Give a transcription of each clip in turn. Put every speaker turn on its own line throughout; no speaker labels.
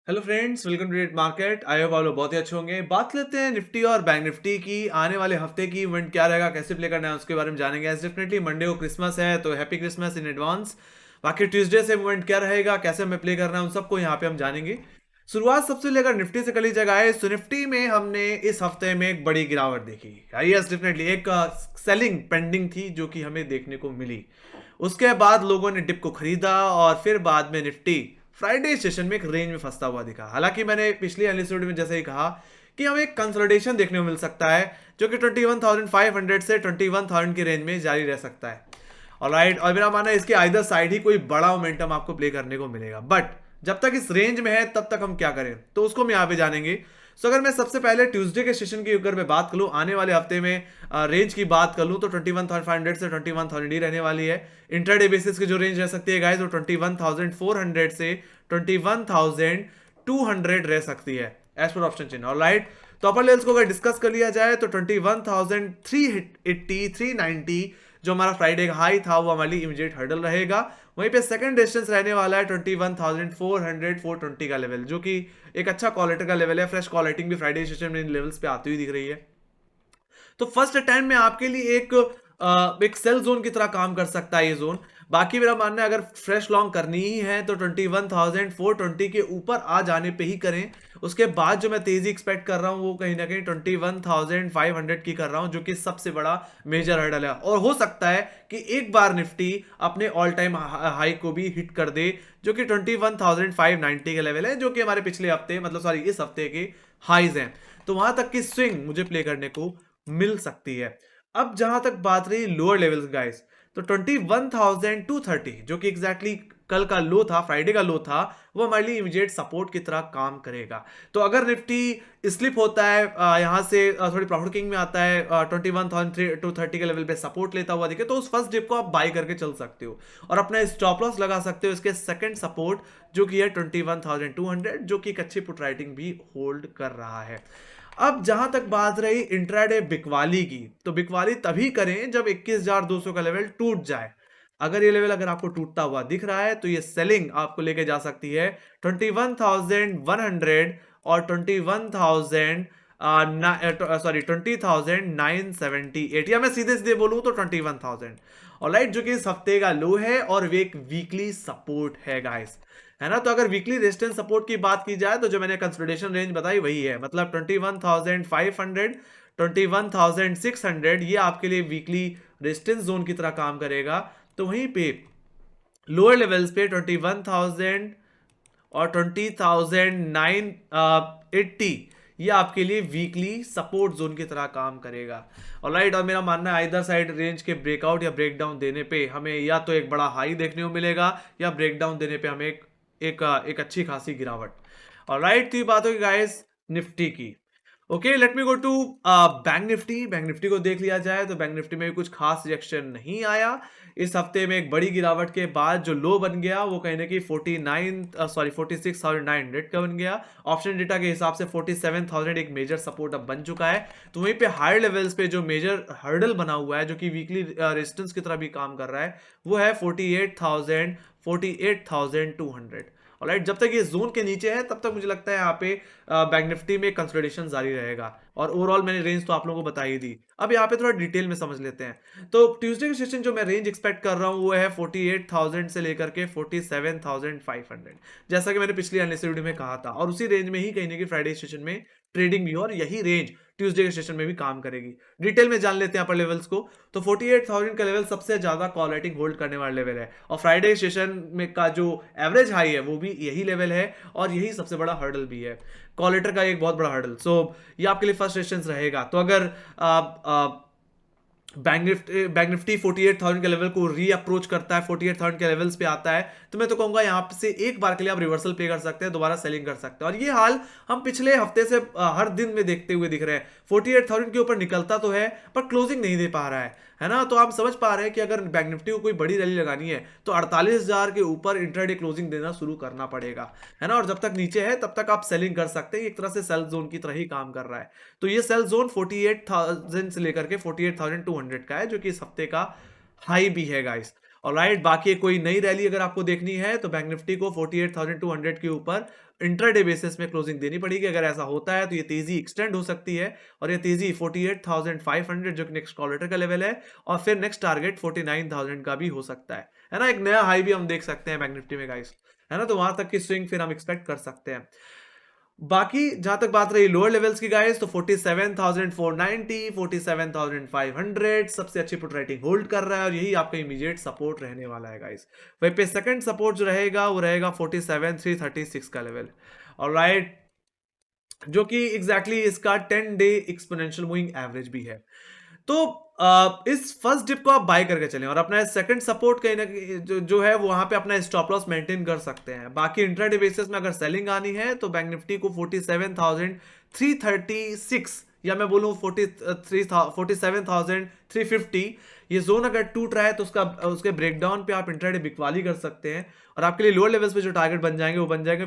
Hello friends, welcome to debt market. I hope आप लोग बहुत ही अच्छे होंगे। बात लेते हैं निफ्टी और बैंक निफ्टी की। आने वाले हफ्ते की इवेंट क्या रहेगा, कैसे प्ले करना है, उसके बारे में जानेंगे। एज डेफिनेटली मंडे को क्रिसमस है, तो हैप्पी क्रिसमस इन एडवांस। बाकी ट्यूसडे से इवेंट क्या रहेगा, कैसे हमें प्ले करना है, उन सबको यहाँ पे हम जानेंगे। शुरुआत सबसे लेकर निफ्टी से कर ली जाए तो निफ्टी में हमने इस हफ्ते में एक बड़ी गिरावट देखी। यस डेफिनेटली एक सेलिंग पेंडिंग थी जो कि हमें देखने को मिली। उसके बाद लोगों ने डिप को खरीदा और फिर बाद में निफ्टी फ्राइडे सेशन में एक रेंज में फंसता हुआ दिखा। हालांकि मैंने पिछली एपिसोड में जैसे ही कहा कि हमें एक कंसोलिडेशन देखने को मिल सकता है जो कि 21,500 से 21,000 की रेंज में जारी रह सकता है। ऑलराइट, और मेरा मानना है इसके आइदर साइड ही कोई बड़ा मोमेंटम आपको प्ले करने को मिलेगा। बट जब तक इस रेंज में है तब तक हम क्या करें, तो उसको हम यहाँ पे जानेंगे। सो अगर मैं सबसे पहले ट्यूसडे के सेशन की अगर मैं बात करूं, आने वाले हफ्ते में रेंज की बात कर लूं तो 21,500 से 21,000 ही रहने वाली है। इंटरडे बेसिस की जो रेंज रह सकती है गाइस वो 21,400 से 21,200 रह सकती है एज पर ऑप्शन चिन्ह। ऑलराइट, तो अपर लेवल्स को अगर डिस्कस कर लिया जाए तो 21,380 390 जो हमारा फ्राइडे का हाई था वो हमारी इमीडिएट हर्डल रहेगा। वहीं पे सेकंड डिस्टेंस रहने वाला है 21,400 420 का लेवल, जो कि एक अच्छा क्वालिटी का लेवल है। फ्रेश क्वालिटी भी फ्राइडे सेशन में इन लेवल्स पे आती हुई दिख रही है। तो फर्स्ट अटेम्प्ट में आपके लिए एक सेल जोन की तरह काम कर सकता है ये जोन। बाकी मेरा मानना है अगर फ्रेश लॉन्ग करनी ही है तो 21,420 के ऊपर आ जाने पे ही करें। उसके बाद जो मैं तेजी एक्सपेक्ट कर रहा हूं वो कहीं ना कहीं 21,500 की कर रहा हूं, जो कि सबसे बड़ा मेजर हर्डल है। और हो सकता है कि एक बार निफ्टी अपने ऑल टाइम हाई को भी हिट कर दे, जो कि 21,590 के लेवल है, जो कि हमारे पिछले हफ्ते मतलब सॉरी इस हफ्ते के हाईज हैं। तो वहां तक की स्विंग मुझे प्ले करने को मिल सकती है। अब जहां तक बात रही लोअर लेवल्स गाइस, तो 21,230 जो कि एग्जैक्टली कल का लो था, फ्राइडे का लो था, वो हमारे लिए इमीडिएट सपोर्ट की तरह काम करेगा। तो अगर निफ्टी स्लिप होता है यहां से थोड़ी प्रॉफिट किंग में आता है 21,230 के लेवल पे सपोर्ट लेता हुआ दिखे, तो उस फर्स्ट डिप को आप बाई करके चल सकते हो और अपना स्टॉप लॉस लगा सकते हो इसके सेकंड सपोर्ट जो कि है 21,200, जो कि एक अच्छी पुट राइटिंग भी होल्ड कर रहा है। अब जहां तक बात रही इंट्राडे बिकवाली की, तो बिकवाली तभी करें जब 21,200 का लेवल टूट जाए। अगर ये लेवल अगर आपको टूटता हुआ दिख रहा है तो ये सेलिंग आपको लेके जा सकती है 21,100 और 21,000 सॉरी 20,978, या मैं सीधे सीधे बोलूं तो 21,000। ऑलराइट, जो कि इस हफ्ते का लो है और वे एक वीकली सपोर्ट है गाइस, है ना। तो अगर वीकली रेजिस्टेंस सपोर्ट की बात की जाए तो जो मैंने कंसोलिडेशन रेंज बताई वही है, मतलब 21,500 21,600 ये आपके लिए वीकली रेजिस्टेंस जोन की तरह काम करेगा। तो वहीं पे लोअर लेवल्स पे 21,000 और 20,980 ये आपके लिए वीकली सपोर्ट जोन की तरह काम करेगा। ऑलराइट, और मेरा मानना है इधर साइड रेंज के ब्रेकआउट या ब्रेकडाउन देने पे हमें या तो एक बड़ा हाई देखने को मिलेगा या ब्रेकडाउन देने पे हमें एक अच्छी खासी गिरावट। ऑलराइट, तो ये बात होगी गाइस निफ्टी की। Okay, let me go to bank Nifty. Bank Nifty को देख लिया जाए तो बैंक निफ्टी में भी कुछ खास रिएक्शन नहीं आया। इस हफ्ते में एक बड़ी गिरावट के बाद जो लो बन गया वो कहीं ना कहीं 46,900 का बन गया। ऑप्शन डेटा के हिसाब से 47,000 एक मेजर सपोर्ट अब बन चुका है। तो वहीं पे हायर लेवल्स पे जो मेजर हर्डल बना हुआ है जो कि वीकली रेजिस्टेंस की तरह भी काम कर रहा है वो है 48,000 48,200। ऑलराइट, जब तक ये जोन के नीचे है तब तक मुझे लगता है यहाँ पे बैंक निफ्टी में कंसोलिडेशन जारी रहेगा। और ओवरऑल मैंने रेंज तो आप लोगों को बता ही दी। अब यहाँ पे थोड़ा डिटेल में समझ लेते हैं। तो ट्यूसडे के सेशन जो मैं रेंज एक्सपेक्ट कर रहा हूँ वो है 48,000 से लेकर के 47,500, जैसा कि मैंने पिछली एनालिसिस वीडियो में कहा था। और उसी रेंज में ही कहीं ना कहीं फ्राइडे सेशन में ट्रेडिंग भी हो और यही रेंज ट्यूसडे के सेशन में भी काम करेगी। डिटेल में जान लेते हैं अपर लेवल्स को। तो 48,000 का लेवल सबसे ज्यादा कॉल राइटिंग होल्ड करने वाला लेवल है और फ्राइडे सेशन में का जो एवरेज हाई है वो भी यही लेवल है और यही सबसे बड़ा हर्डल भी है, कॉलेटर का एक बहुत बड़ा हर्डल। सो ये आपके लिए फर्स्ट रेजिस्टेंस रहेगा। तो अगर बैंक निफ्टी 48,000 के लेवल को री अप्रोच करता है, 48,000 के लेवल्स पे आता है, तो मैं तो कहूंगा यहाँ से एक बार के लिए आप रिवर्सल प्ले कर सकते हैं, दोबारा सेलिंग कर सकते हैं। और ये हाल हम पिछले हफ्ते से हर दिन में देखते हुए दिख रहे हैं। 48,000 के ऊपर निकलता तो है पर क्लोजिंग नहीं दे पा रहा है ना। तो आप समझ पा रहे हैं कि अगर बैंक निफ्टी को कोई बड़ी रैली लगानी है तो 48,000 के ऊपर इंट्राडे क्लोजिंग देना शुरू करना पड़ेगा, है ना। और जब तक नीचे है तब तक आप सेलिंग कर सकते हैं, एक तरह से सेल जोन की तरह ही काम कर रहा है। तो ये सेल जोन 48,000 से लेकर के 48,200 का है, जो कि इस हफ्ते का हाई भी है गाइस। ऑलराइट, बाकी कोई नई रैली अगर आपको देखनी है तो बैंक निफ्टी को 48,200 के ऊपर इंट्राडे बेसिस में क्लोजिंग देनी पड़ेगी। अगर ऐसा होता है तो ये तेजी एक्सटेंड हो सकती है और ये तेजी 48,500 जो कि नेक्स्ट कॉल का लेवल है, और फिर नेक्स्ट टारगेट 49,000 का भी हो सकता है ना। एक नया हाई भी हम देख सकते हैं बैंक निफ्टी में गाइस, है ना। तो वहां तक की स्विंग फिर हम एक्सपेक्ट कर सकते हैं। बाकी जहां तक बात रही लोअर लेवल्स की गाइस, तो 47,490, 47,500 सबसे अच्छी पुट राइटिंग होल्ड कर रहा है और यही आपका इमीडिएट सपोर्ट रहने वाला है गाइस। वहीं पे सेकंड सपोर्ट जो रहेगा वो रहेगा 47,336 का लेवल, ऑलराइट, जो कि एग्जैक्टली इसका 10 डे एक्सपोनेंशियल मूविंग एवरेज भी है। तो इस फर्स्ट डिप को आप बाय करके चलें और अपना सेकंड सपोर्ट कहीं ना कहीं जो है वहां पे अपना स्टॉप लॉस मेंटेन कर सकते हैं। बाकी इंट्राडे बेसिस में अगर सेलिंग आनी है तो बैंक निफ्टी को 47,336 या मैं बोलूं 47,350 ये जोन अगर टूट रहा है तो उसके ब्रेकडाउन पे आप इंट्राडे बिकवाली कर सकते हैं और आपके लिए लोअर लेवल्स पे जो टारगेट बन जाएंगे वो बन जाएंगे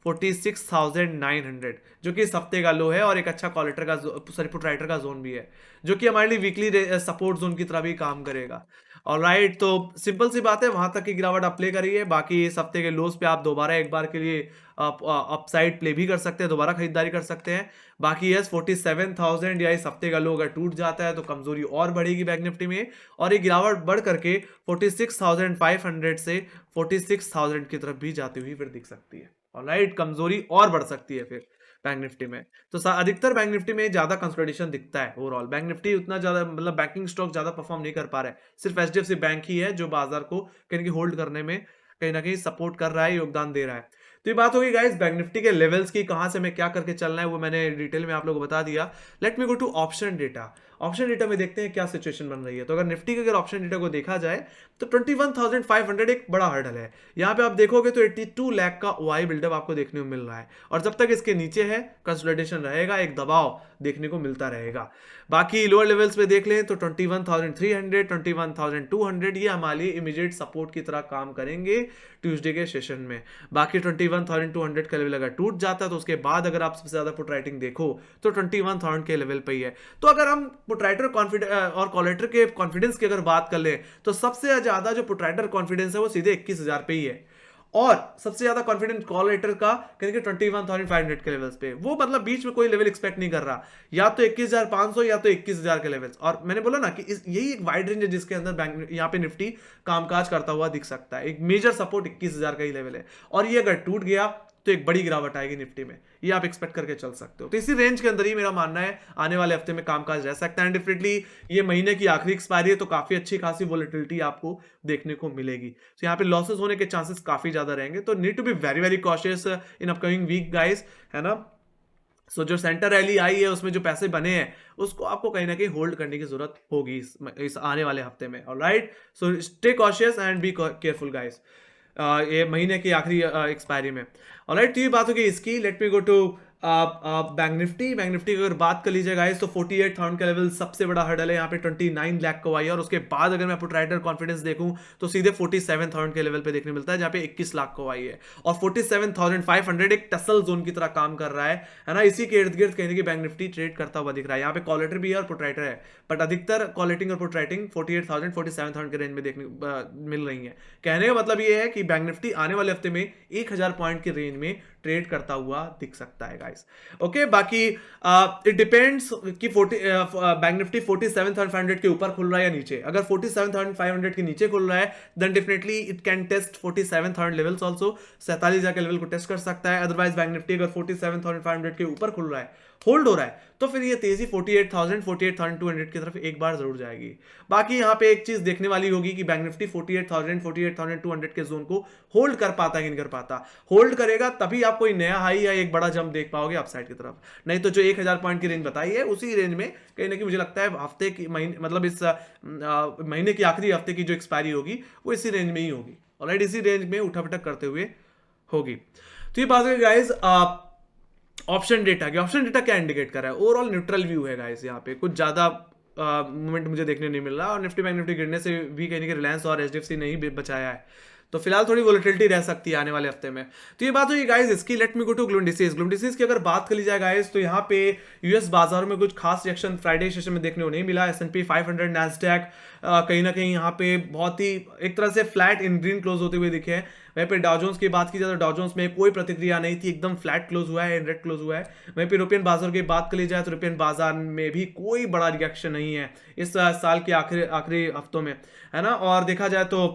46,900 जो कि इस हफ्ते का लो है और एक अच्छा कॉलेटर का सॉरी पुट राइटर का जोन भी है जो कि हमारे लिए वीकली सपोर्ट जोन की तरह भी काम करेगा। ऑलराइट, तो सिंपल सी बात है, वहां तक की गिरावट आप प्ले करिए। बाकी इस हफ्ते के लोस पे आप दोबारा एक बार के लिए अपसाइड प्ले भी कर सकते हैं, दोबारा खरीदारी कर सकते हैं। बाकी यस 47,000 या इस हफ्ते का लो अगर टूट जाता है तो कमजोरी और बढ़ेगी बैंक निफ्टी में और ये गिरावट बढ़ करके 46,500 से 46,000 की तरफ भी जाती हुई फिर दिख सकती है। ऑलराइट, कमजोरी और बढ़ सकती है फिर बैंक निफ्टी में। तो अधिकतर बैंक निफ्टी में ज्यादा कंसोलिडेशन दिखता है। ओवरऑल बैंक निफ्टी उतना ज्यादा मतलब बैंकिंग स्टॉक ज्यादा परफॉर्म नहीं कर पा रहा है, सिर्फ एचडीएफसी बैंक ही है जो बाजार को कहीं ना कहीं होल्ड करने में कहीं ना कहीं सपोर्ट कर रहा है, योगदान दे रहा है। तो ये बात होगी गाइस बैंक निफ्टी के लेवल्स की, कहां से हमें क्या करके चलना है वो मैंने डिटेल में आप लोगों को बता दिया। Let me go to option data. Option data में देखते हैं क्या सिचुएशन बन रही है। तो अगर निफ्टी के अगर ऑप्शन डेटा को देखा जाए तो 21,500 एक बड़ा हर्डल है। यहाँ पे आप देखोगे तो 82 लाख का ओआई बिल्डअप आपको देखने को मिल रहा है और जब तक इसके नीचे है कंसोलिडेशन रहेगा, एक दबाव देखने को मिलता रहेगा। बाकी लोअर लेवल्स पे देख लें तो 21,300, 21,200 ये हमारे लिए इमीडिएट सपोर्ट की तरह काम करेंगे ट्यूसडे के सेशन में। बाकी 21,200 का लेवल अगर टूट जाता है तो उसके बाद अगर आप सबसे ज्यादा पुट राइटिंग देखो तो 21,000 के लेवल पे ही है। तो अगर हम पुट राइटर कॉन्फिडेंस और कॉलेटर के कॉन्फिडेंस की अगर बात कर ले तो सबसे ज्यादा जो पुट राइटर कॉन्फिडेंस है वो सीधे 21,000 पे ही है और सबसे ज्यादा कॉन्फिडेंट कॉल राइटर का कहेंगे 21,500 के लेवल्स पे। वो मतलब बीच में कोई लेवल एक्सपेक्ट नहीं कर रहा, या तो 21,500 या तो 21,000 के लेवल्स। और मैंने बोला ना कि यही एक वाइड रेंज है जिसके अंदर बैंक यहाँ पे निफ्टी कामकाज करता हुआ दिख सकता है। एक मेजर सपोर्ट 21,000 का ही लेवल है और ये अगर टूट गया तो एक बड़ी गिरावट आएगी निफ्टी में, ये आप एक्सपेक्ट करके चल सकते हो। तो इसी रेंज के अंदर ही मेरा मानना है आने वाले हफ्ते में कामकाज रह सकता है। डेफिनेटली ये महीने की आखिरी एक्सपायरी है तो काफी अच्छी खासी वोलेटिलिटी आपको देखने को मिलेगी। तो यहाँ पे लॉसेस होने के चांसेस काफी ज्यादा रहेंगे, तो need to be very very cautious in upcoming week guys, है ना। सो जो सेंटर रैली आई है उसमें जो पैसे बने हैं उसको आपको कहीं ना कहीं होल्ड करने की जरूरत होगी इस आने वाले हफ्ते में। Alright, so stay cautious and be careful guys ये महीने की आखिरी एक्सपायरी में। ऑलराइट, तो ये बात होगी इसकी। Let me go to bank Nifty. Bank Nifty की अगर बात कर लीजिए गाइस तो 48,000 का लेवल सबसे बड़ा हर्डल है। यहाँ पे 29 लाख को आई है और उसके बाद अगर मैं पुट राइटर कॉन्फिडेंस देखूं तो सीधे 47,000 के लेवल पे देखने मिलता है जहाँ पे 21 लाख को आई है और 47,500 एक टसल जोन की तरह काम कर रहा है ना। इसी के इर्द गिर्द कहीं बैंक निफ्टी ट्रेड करता हुआ दिख रहा है। यहाँ पे कॉलेटर भी है और पुट राइटर है, बट अधिकतर कॉलेटिंग और पुट राइटिंग 48,000 47,000 के रेंज में देखने मिल रही है। कहने का मतलब ये है कि बैंक निफ्टी आने वाले हफ्ते में 1,000 पॉइंट की रेंज में ट्रेड करता हुआ दिख सकता है गाइस। ओके, बाकी इट डिपेंड्स कि बैंक निफ्टी 47,500 के ऊपर खुल रहा है या नीचे। अगर 47,500 के नीचे खुल रहा है then definitely it can test 47,000 levels also, 47,000 के लेवल को टेस्ट कर सकता है। अदरवाइज बैंक निफ्टी अगर 47,500 के ऊपर खुल रहा है, होल्ड हो रहा है, तो फिर ये तेजी 48,000 48,200 की तरफ एक बार जरूर जाएगी। बाकी यहाँ पे एक चीज देखने वाली होगी कि बैंक निफ्टी 48,000 48,200 के जोन को होल्ड कर पाता है कि नहीं कर पाता। होल्ड करेगा तभी आप कोई नया हाई या एक बड़ा जंप देख पाओगे अपसाइड की तरफ, नहीं तो जो 1,000 पॉइंट की रेंज बताई है उसी रेंज में कहीं ना कहीं मुझे लगता है हफ्ते की मतलब इस महीने की आखिरी हफ्ते की जो एक्सपायरी होगी वो इसी रेंज में ही होगी। ऑलराइट, इसी रेंज में उठा पटक करते हुए होगी। तो ये बात है गाइस ऑप्शन डेटा की। ऑप्शन डेटा क्या इंडिकेट कर रहा है? ओवरऑल न्यूट्रल व्यू है गाइस, यहाँ पे कुछ ज्यादा मूवमेंट मुझे देखने नहीं मिल रहा और निफ्टी बैंक निफ्टी गिरने से भी कहीं ना कहीं रिलायंस और एचडीएफसी नहीं बचाया है। तो फिलहाल थोड़ी वोलेटिलिटी रह सकती है आने वाले हफ्ते में। तो ये बात हुई गाइस इसकी। Let me go to global indices की अगर बात कर ली जाए गाइस, तो यहाँ पे यूएस बाजार में कुछ खास रिएक्शन फ्राइडे सेशन में देखने को नहीं मिला। S&P 500 नैस्डैक कहीं ना कहीं यहाँ पे बहुत ही एक तरह से फ्लैट इन ग्रीन क्लोज होते हुए दिखे हैं। वहीं पे डाउ जोन्स की बात की जाए तो डाउ जोन्स में कोई प्रतिक्रिया नहीं थी, एकदम फ्लैट क्लोज हुआ है, रेड क्लोज हुआ है। वहीं पे यूरोपियन बाजार की बात कर ली जाए तो यूरोपियन बाजार में भी कोई बड़ा रिएक्शन नहीं है इस साल के आखिरी हफ्तों में, है ना। और देखा जाए तो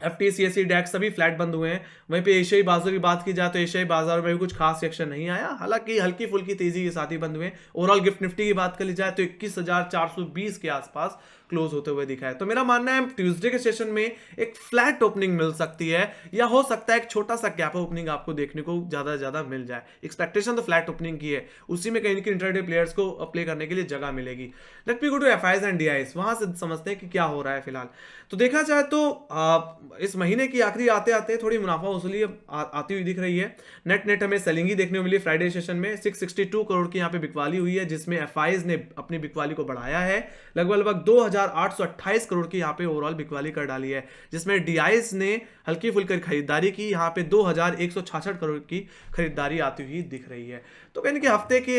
FTSE डैक्स सभी फ्लैट बंद हुए हैं। वहीं पे एशियाई बाजार की बात की जाए तो एशियाई बाजार में भी कुछ खास रिएक्शन नहीं आया, हालांकि हल्की फुल्की तेजी के साथ ही बंद हुए। ओवरऑल गिफ्ट निफ्टी की बात कर ली जाए तो 21,420 के आसपास क्लोज होते हुए दिखा है। तो मेरा मानना है ट्यूसडे के सेशन में एक फ्लैट ओपनिंग मिल सकती है, या हो सकता है एक छोटा सा गैप ओपनिंग आपको देखने को ज्यादा मिल जाए। एक्सपेक्टेशन तो फ्लैट ओपनिंग की है, उसी में कहीं इंट्राडे प्लेयर्स को प्ले करने के लिए जगह मिलेगी। Let me go to FIs and DIs, वहां से समझते हैं कि क्या हो रहा है फिलहाल। तो देखा जाए तो इस महीने की आखिरी आते आते थोड़ी मुनाफा वसूली आती हुई दिख रही है। नेट हमें सेलिंग ही देखने को मिली फ्राइडे सेशन में। 662 करोड़ की यहाँ पे बिकवाली हुई है, जिसमें FIs ने अपनी बिकवाली को बढ़ाया है। लगभग 2,828 करोड़ की यहाँ पे ओवरऑल बिकवाली कर डाली है, जिसमें DIs ने हल्की फुल्की खरीदारी की, यहाँ पे 2,166 करोड़ की खरीदारी आती हुई दिख रही है। तो कहीं कि हफ्ते के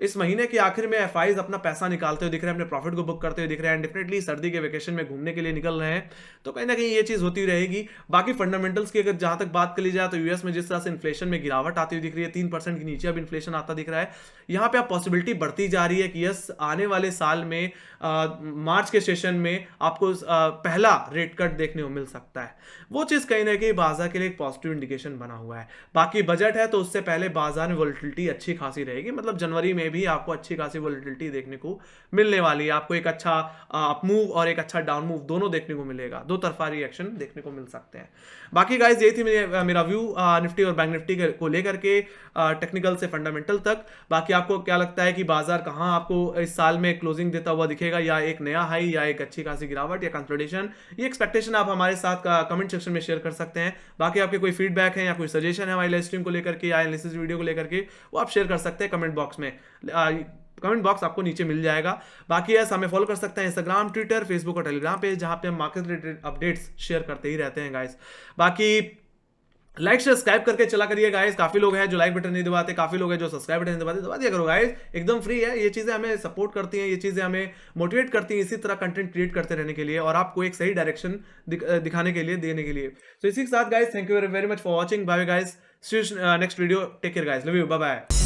इस महीने के आखिर में FIs अपना पैसा निकालते हुए दिख रहे हैं, अपने प्रॉफिट को बुक करते हुए दिख रहे हैं। डेफिनेटली सर्दी के वेकेशन में घूमने के लिए निकल रहे हैं, तो कहीं ना कहीं ये चीज होती रहेगी। बाकी फंडामेंटल्स की अगर जहां तक बात कर ली जाए तो यूएस में जिस तरह से इन्फ्लेशन में गिरावट आती हुई दिख रही है, 3% के नीचे अब इन्फ्लेशन आता दिख रहा है। यहाँ पे अब पॉसिबिलिटी बढ़ती जा रही है कि यस आने वाले साल में मार्च के सेशन में आपको पहला रेट कट देखने को मिल सकता है। वो चीज कहीं ना कहीं बाजार के लिए एक पॉजिटिव इंडिकेशन बना हुआ है। बाकी बजट है तो उससे पहले बाजार में वोलेटिलिटी अच्छी खासी रहेगी, मतलब जनवरी में भी आपको अच्छी खासी वोलेटिलिटी देखने को मिलने वाली है। आपको एक अच्छा अप मूव और एक अच्छा डाउन मूव दोनों देखने को मिलेगा, दो तरफा रिएक्शन देखने को मिल सकते हैं। बाकी गाइस यही थी मेरा व्यू निफ्टी और बैंक निफ्टी को लेकर के, टेक्निकल से फंडामेंटल तक। बाकी आपको क्या लगता है कि बाजार कहां आपको इस साल में क्लोजिंग देता हुआ दिखेगा, या एक नया हाई, या एक अच्छी खासी गिरावट, या कंसोलिडेशन? ये एक्सपेक्टेशन आप हमारे साथ कमेंट सेक्शन में शेयर कर सकते हैं। बाकी आपके कोई फीडबैक है या कोई सजेशन है हमारी लाइव स्ट्रीम को लेकर के या एनालिसिस वीडियो को लेकर के, वो आप शेयर कर सकते हैं कमेंट बॉक्स में। कमेंट बॉक्स आपको नीचे मिल जाएगा। बाकी यस हमें फॉलो कर सकते हैं इंस्टाग्राम, ट्विटर, फेसबुक और टेलीग्राम पे, जहां पे हम मार्केट रिलेटेड अपडेट्स शेयर करते ही रहते हैं गाइस। बाकी लाइक सब्सक्राइब करके चला करिए गाइस। काफी लोग हैं जो लाइक बटन नहीं दबाते, काफी लोग हैं जो सब्सक्राइब बटन नहीं दबाते, दबा दिया करो गाइस, एकदम फ्री है। ये चीजें हमें सपोर्ट करती हैं, ये चीजें हमें मोटिवेट करती हैं इसी तरह कंटेंट क्रिएट करते रहने के लिए, और आपको एक सही डायरेक्शन दिखाने के लिए, देने के लिए। तो इसी के साथ guys thank you very much for watching, bye guys, see you next video, take care guys, love you, bye bye.